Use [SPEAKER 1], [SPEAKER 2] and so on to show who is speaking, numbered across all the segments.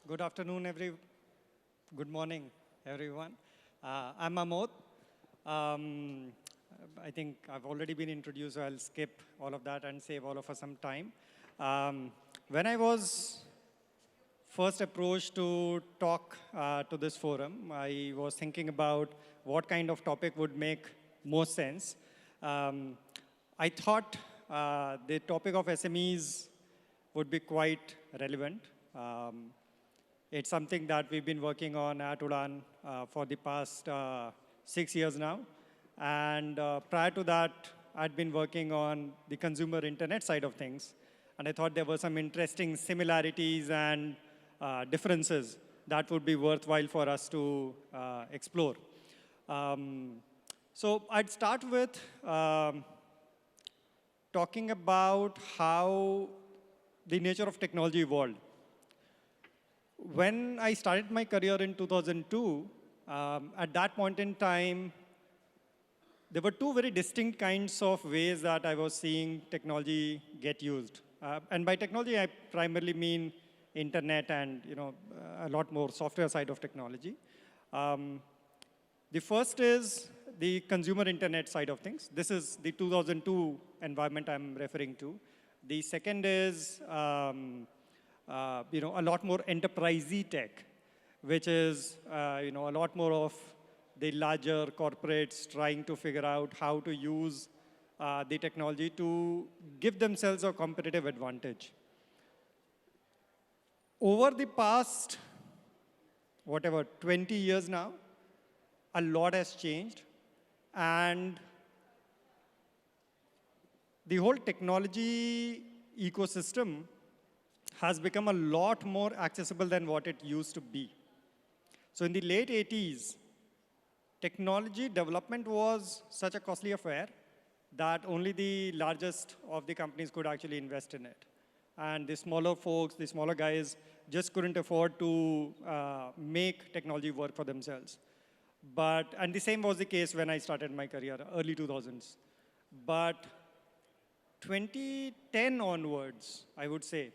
[SPEAKER 1] Good afternoon, good morning, everyone. I'm Amod. Um, I think I've already been introduced, so I'll skip all of that and save all of us some time. When I was first approached to talk to this forum, I was thinking about what kind of topic would make most sense. Um, I thought the topic of SMEs would be quite relevant. It's something that we've been working on at Udan for the past 6 years now. And prior to that, I'd been working on the consumer internet side of things. And I thought there were some interesting similarities and differences that would be worthwhile for us to explore. So I'd start with talking about how the nature of technology evolved. When I started my career in 2002, at that point in time, there were two very distinct kinds of ways that I was seeing technology get used. And by technology, I primarily mean internet and a lot more software side of technology. The first is the consumer internet side of things. This is the 2002 environment I'm referring to. The second is a lot more enterprisey tech, which is a lot more of the larger corporates trying to figure out how to use the technology to give themselves a competitive advantage. Over the past, 20 years now, a lot has changed. And the whole technology ecosystem has become a lot more accessible than what it used to be. So in the late 80s, technology development was such a costly affair that only the largest of the companies could actually invest in it. And the smaller folks, the smaller guys, just couldn't afford to make technology work for themselves. And the same was the case when I started my career, early 2000s. But 2010 onwards, I would say,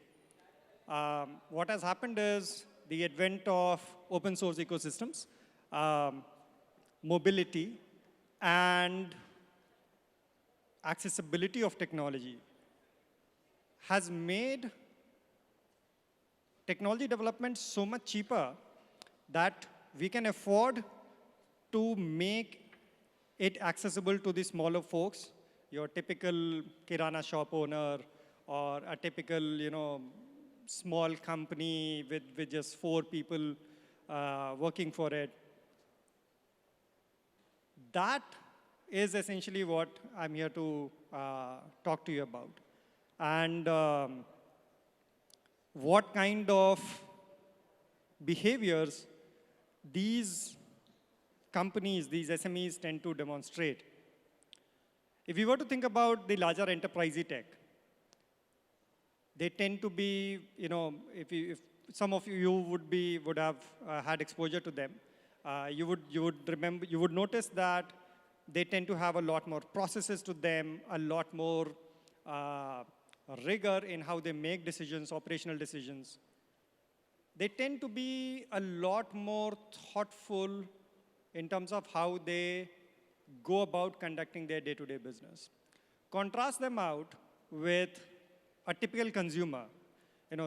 [SPEAKER 1] what has happened is the advent of open source ecosystems, mobility, and accessibility of technology has made technology development so much cheaper that we can afford to make it accessible to the smaller folks, your typical kirana shop owner or a typical, small company with just 4 people working for it. That is essentially what I'm here to talk to you about. And what kind of behaviors these companies, these SMEs tend to demonstrate. If we were to think about the larger enterprise tech, they tend to be, if some of you would have had exposure to them, you would notice that they tend to have a lot more processes to them, a lot more rigor in how they make decisions, operational decisions. They tend to be a lot more thoughtful in terms of how they go about conducting their day-to-day business. Contrast them out with a typical consumer,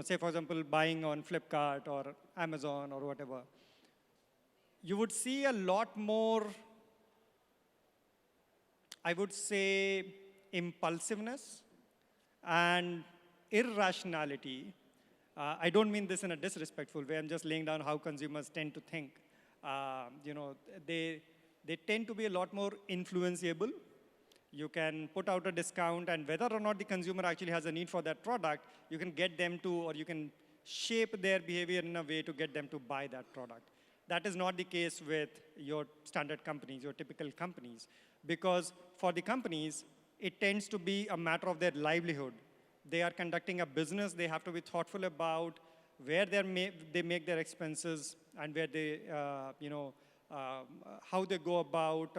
[SPEAKER 1] say for example, buying on Flipkart or Amazon or whatever. You would see a lot more, I would say, impulsiveness and irrationality. I don't mean this in a disrespectful way. I'm just laying down how consumers tend to think. They tend to be a lot more influenceable. You can put out a discount, and whether or not the consumer actually has a need for that product, you can get them to, or you can shape their behavior in a way to get them to buy that product. That is not the case with your standard companies, your typical companies, because for the companies, it tends to be a matter of their livelihood. They are conducting a business. They have to be thoughtful about where they make their expenses and where they, how they go about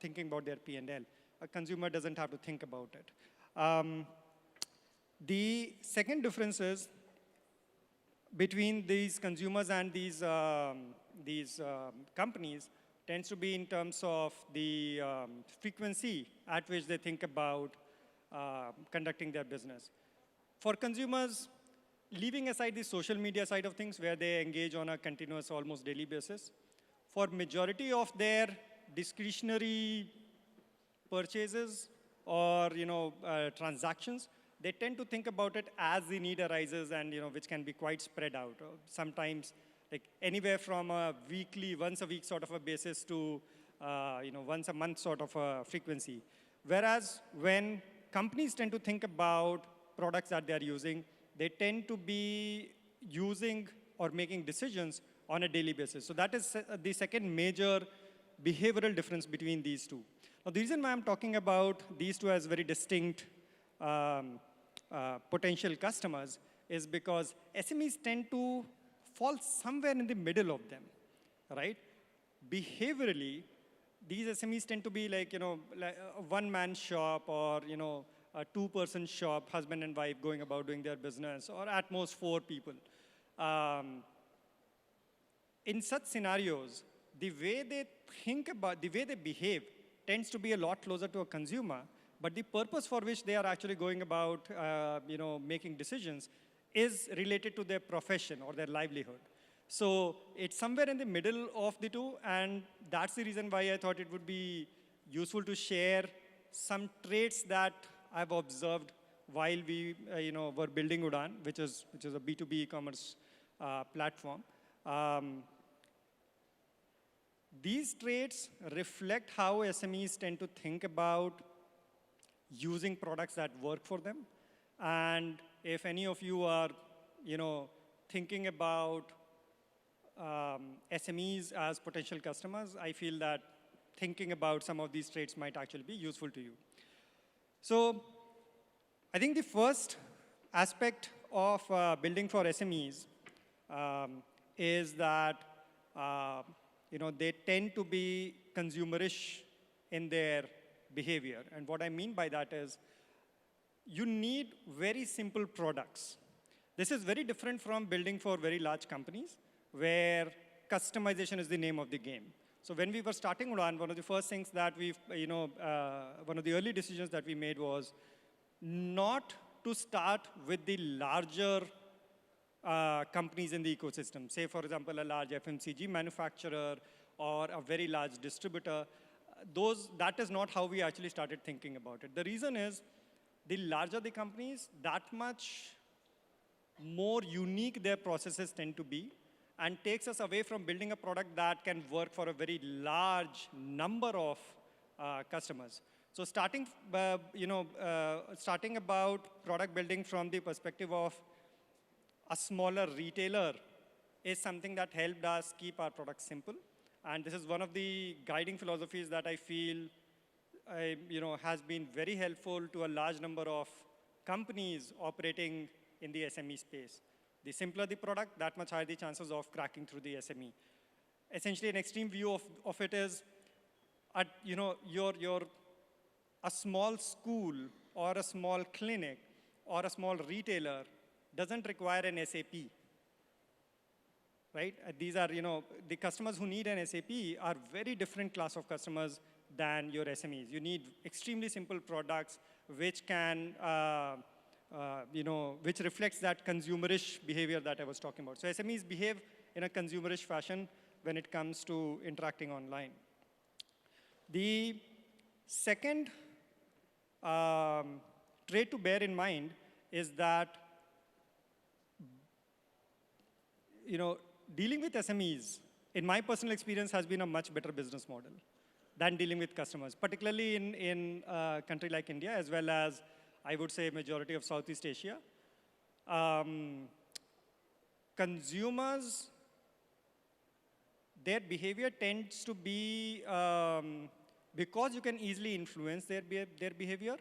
[SPEAKER 1] thinking about their P&L. A consumer doesn't have to think about it. The second difference is between these consumers and these companies tends to be in terms of the frequency at which they think about conducting their business. For consumers, leaving aside the social media side of things where they engage on a continuous, almost daily basis, for majority of their discretionary purchases or transactions, they tend to think about it as the need arises and which can be quite spread out. Sometimes like anywhere from a weekly, once a week sort of a basis to once a month sort of a frequency. Whereas when companies tend to think about products that they're using, they tend to be using or making decisions on a daily basis. So that is the second major behavioral difference between these two. Now, the reason why I'm talking about these two as very distinct potential customers is because SMEs tend to fall somewhere in the middle of them, right? Behaviorally, these SMEs tend to be like, like a one-man shop or, a two-person shop, husband and wife going about doing their business, or at most 4 people. In such scenarios, the way they think about, the way they behave tends to be a lot closer to a consumer, but the purpose for which they are actually going about, making decisions is related to their profession or their livelihood. So it's somewhere in the middle of the two, and that's the reason why I thought it would be useful to share some traits that I've observed while we, were building Udaan, which is a B2B e-commerce platform. These traits reflect how SMEs tend to think about using products that work for them. And if any of you are, thinking about SMEs as potential customers, I feel that thinking about some of these traits might actually be useful to you. So I think the first aspect of building for SMEs is that they tend to be consumerish in their behavior. And what I mean by that is you need very simple products. This is very different from building for very large companies where customization is the name of the game. So when we were starting Udaan, one of the first things that one of the early decisions that we made was not to start with the larger companies in the ecosystem. Say, for example, a large FMCG manufacturer or a very large distributor. That is not how we actually started thinking about it. The reason is, the larger the companies, that much more unique their processes tend to be, and takes us away from building a product that can work for a very large number of customers. So starting about product building from the perspective of a smaller retailer is something that helped us keep our product simple. And this is one of the guiding philosophies that I feel has been very helpful to a large number of companies operating in the SME space. The simpler the product, that much higher the chances of cracking through the SME. Essentially, an extreme view of it is, you're a small school or a small clinic or a small retailer doesn't require an SAP. Right? These are, the customers who need an SAP are very different class of customers than your SMEs. You need extremely simple products which can, which reflects that consumerish behavior that I was talking about. So SMEs behave in a consumerish fashion when it comes to interacting online. The second trait to bear in mind is that, dealing with SMEs, in my personal experience, has been a much better business model than dealing with customers, particularly in a country like India, as well as, I would say, majority of Southeast Asia. Consumers, their behavior tends to be, because you can easily influence their behavior,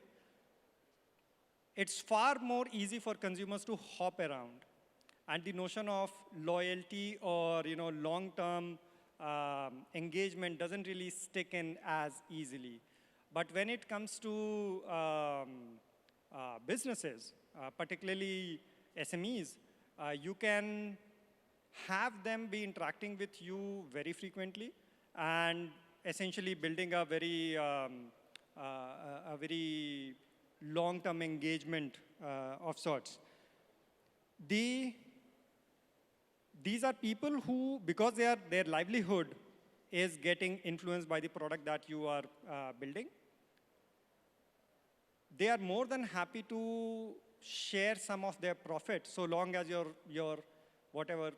[SPEAKER 1] it's far more easy for consumers to hop around. And the notion of loyalty or long-term engagement doesn't really stick in as easily. But when it comes to businesses, particularly SMEs, you can have them be interacting with you very frequently, and essentially building a very long-term engagement of sorts. These are people who, because their livelihood is getting influenced by the product that you are building, they are more than happy to share some of their profit, so long as your whatever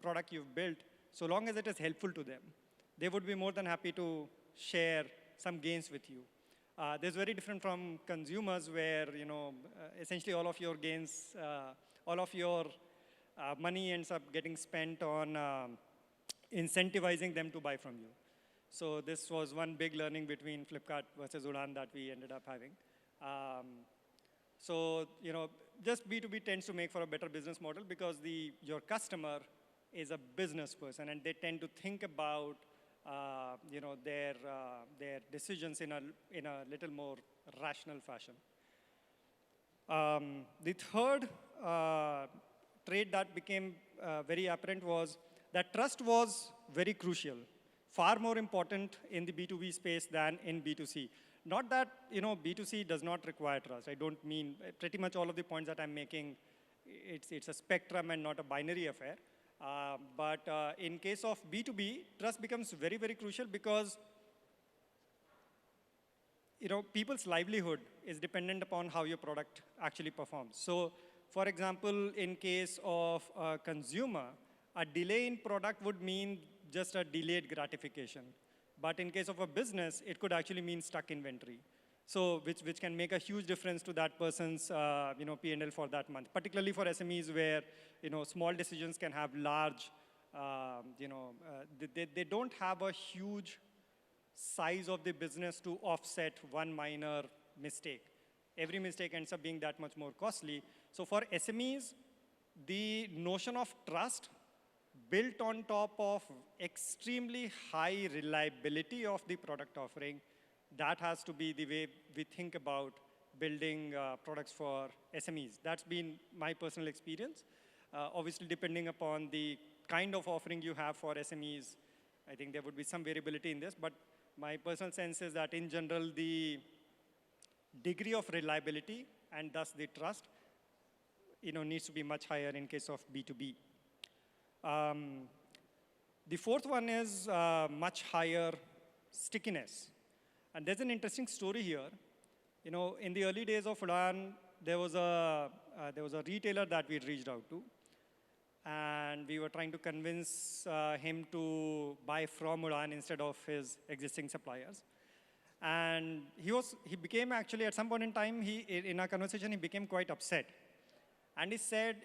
[SPEAKER 1] product you've built, so long as it is helpful to them. They would be more than happy to share some gains with you. This is very different from consumers, where essentially all of your gains, all of your money ends up getting spent on incentivizing them to buy from you. So this was one big learning between Flipkart versus Udaan that we ended up having. So just B2B tends to make for a better business model, because your customer is a business person, and they tend to think about their decisions in a little more rational fashion. The third trait that became very apparent was that trust was very crucial, far more important in the B2B space than in B2C. Not that B2C does not require trust. I don't mean pretty much all of the points that I'm making. It's a spectrum and not a binary affair. But in case of B2B, trust becomes very, very crucial, because people's livelihood is dependent upon how your product actually performs. So, for example, in case of a consumer, a delay in product would mean just a delayed gratification. But in case of a business, it could actually mean stuck inventory. So which can make a huge difference to that person's P&L for that month, particularly for SMEs, where small decisions can have large, they don't have a huge size of the business to offset one minor mistake. Every mistake ends up being that much more costly. So for SMEs, the notion of trust built on top of extremely high reliability of the product offering, that has to be the way we think about building products for SMEs. That's been my personal experience. Obviously, depending upon the kind of offering you have for SMEs, I think there would be some variability in this, but my personal sense is that in general, the degree of reliability and thus the trust needs to be much higher in case of B2B. The fourth one is much higher stickiness. And there's an interesting story here. In the early days of Udaan, there was a retailer that we reached out to, and we were trying to convince him to buy from Udaan instead of his existing suppliers. And he became actually, at some point in time, in our conversation, he became quite upset. And he said,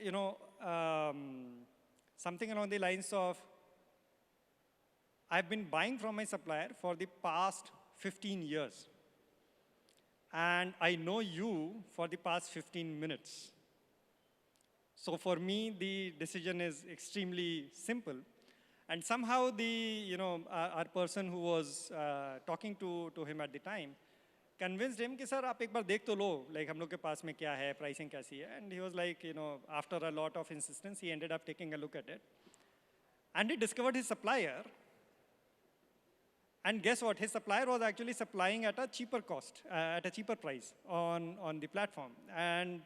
[SPEAKER 1] something along the lines of, I've been buying from my supplier for the past 15 years. And I know you for the past 15 minutes. So for me, the decision is extremely simple. And somehow our person who was talking to him at the time convinced him कि sir आप एक बार देख तो लो, like हम लोग के पास में क्या है, pricing कैसी है. And he was like, after a lot of insistence, he ended up taking a look at it. And he discovered his supplier. And guess what? His supplier was actually supplying at a cheaper cost, at a cheaper price on the platform. And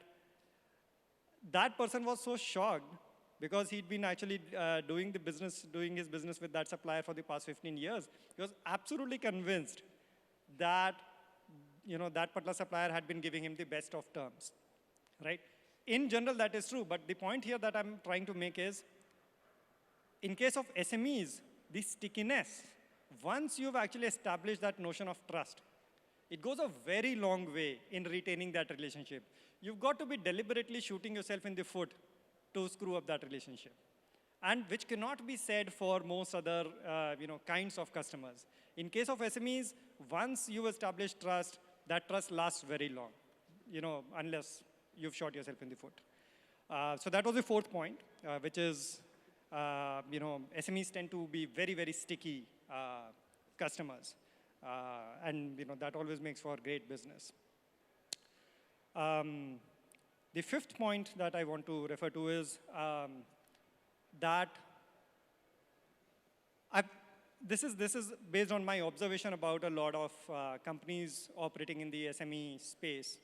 [SPEAKER 1] that person was so shocked, because he'd been actually doing his business with that supplier for the past 15 years. He was absolutely convinced that that particular supplier had been giving him the best of terms, right? In general, that is true. But the point here that I'm trying to make is, in case of SMEs, the stickiness, once you've actually established that notion of trust, it goes a very long way in retaining that relationship. You've got to be deliberately shooting yourself in the foot to screw up that relationship, and which cannot be said for most other kinds of customers. In case of SMEs, once you establish trust, that trust lasts very long, unless you've shot yourself in the foot. So that was the fourth point, which is SMEs tend to be very, very sticky customers, and that always makes for great business. The fifth point that I want to refer to is that this is based on my observation about a lot of companies operating in the SME space.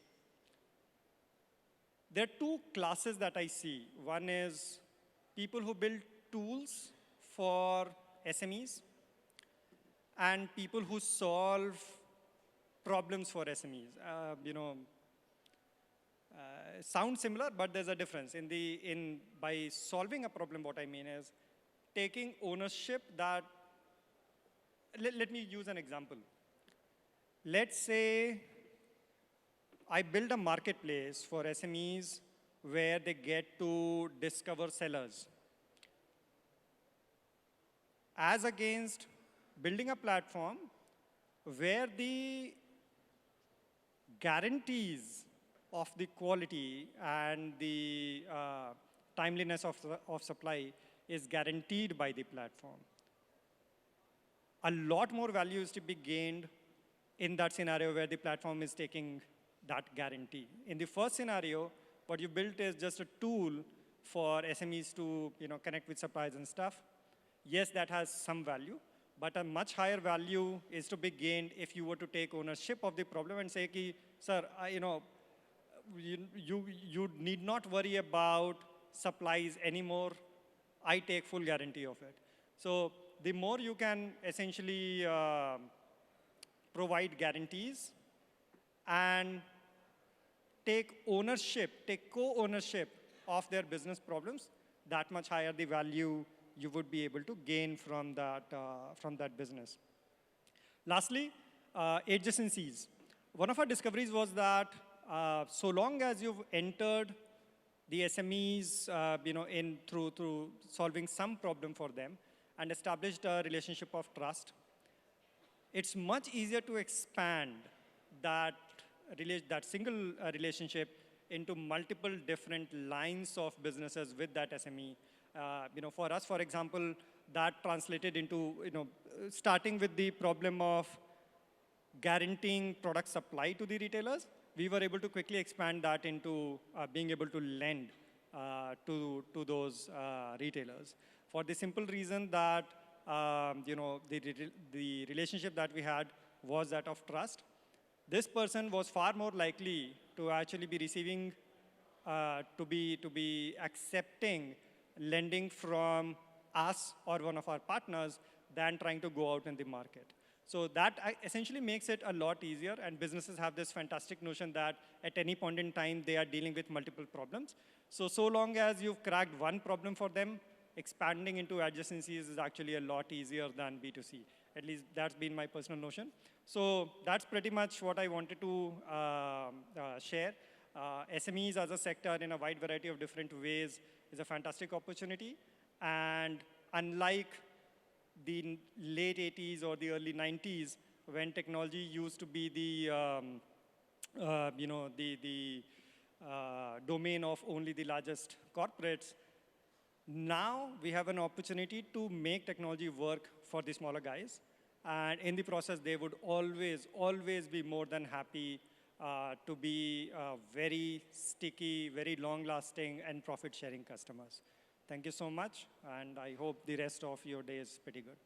[SPEAKER 1] There are two classes that I see. One is people who build tools for SMEs and people who solve problems for SMEs. Sounds similar, but there's a difference. By solving a problem, what I mean is taking ownership that, let me use an example. Let's say I build a marketplace for SMEs where they get to discover sellers, as against building a platform where the guarantees of the quality and the timeliness of supply is guaranteed by the platform. A lot more value is to be gained in that scenario where the platform is taking that guarantee. In the first scenario, what you built is just a tool for SMEs to connect with suppliers and stuff. Yes, that has some value, but a much higher value is to be gained if you were to take ownership of the problem and say, ki, sir, you need not worry about supplies anymore. I take full guarantee of it. So the more you can essentially provide guarantees and take ownership, take co-ownership of their business problems, that much higher the value you would be able to gain from that business. Lastly, adjacencies. One of our discoveries was that so long as you've entered the SMEs through solving some problem for them and established a relationship of trust, it's much easier to expand that single relationship into multiple different lines of businesses with that SME. For us, for example, that translated into starting with the problem of guaranteeing product supply to the retailers. We were able to quickly expand that into being able to lend to those retailers. For the simple reason that the relationship that we had was that of trust. This person was far more likely to actually be receiving, to be accepting lending from us or one of our partners than trying to go out in the market. So that essentially makes it a lot easier, and businesses have this fantastic notion that at any point in time, they are dealing with multiple problems. So long as you've cracked one problem for them, expanding into adjacencies is actually a lot easier than B2C. At least that's been my personal notion. So that's pretty much what I wanted to share. SMEs as a sector in a wide variety of different ways is a fantastic opportunity. And unlike the late 80s or the early 90s, when technology used to be the domain of only the largest corporates, now we have an opportunity to make technology work for the smaller guys. And in the process, they would always be more than happy to be very sticky, very long-lasting, and profit-sharing customers. Thank you so much, and I hope the rest of your day is pretty good.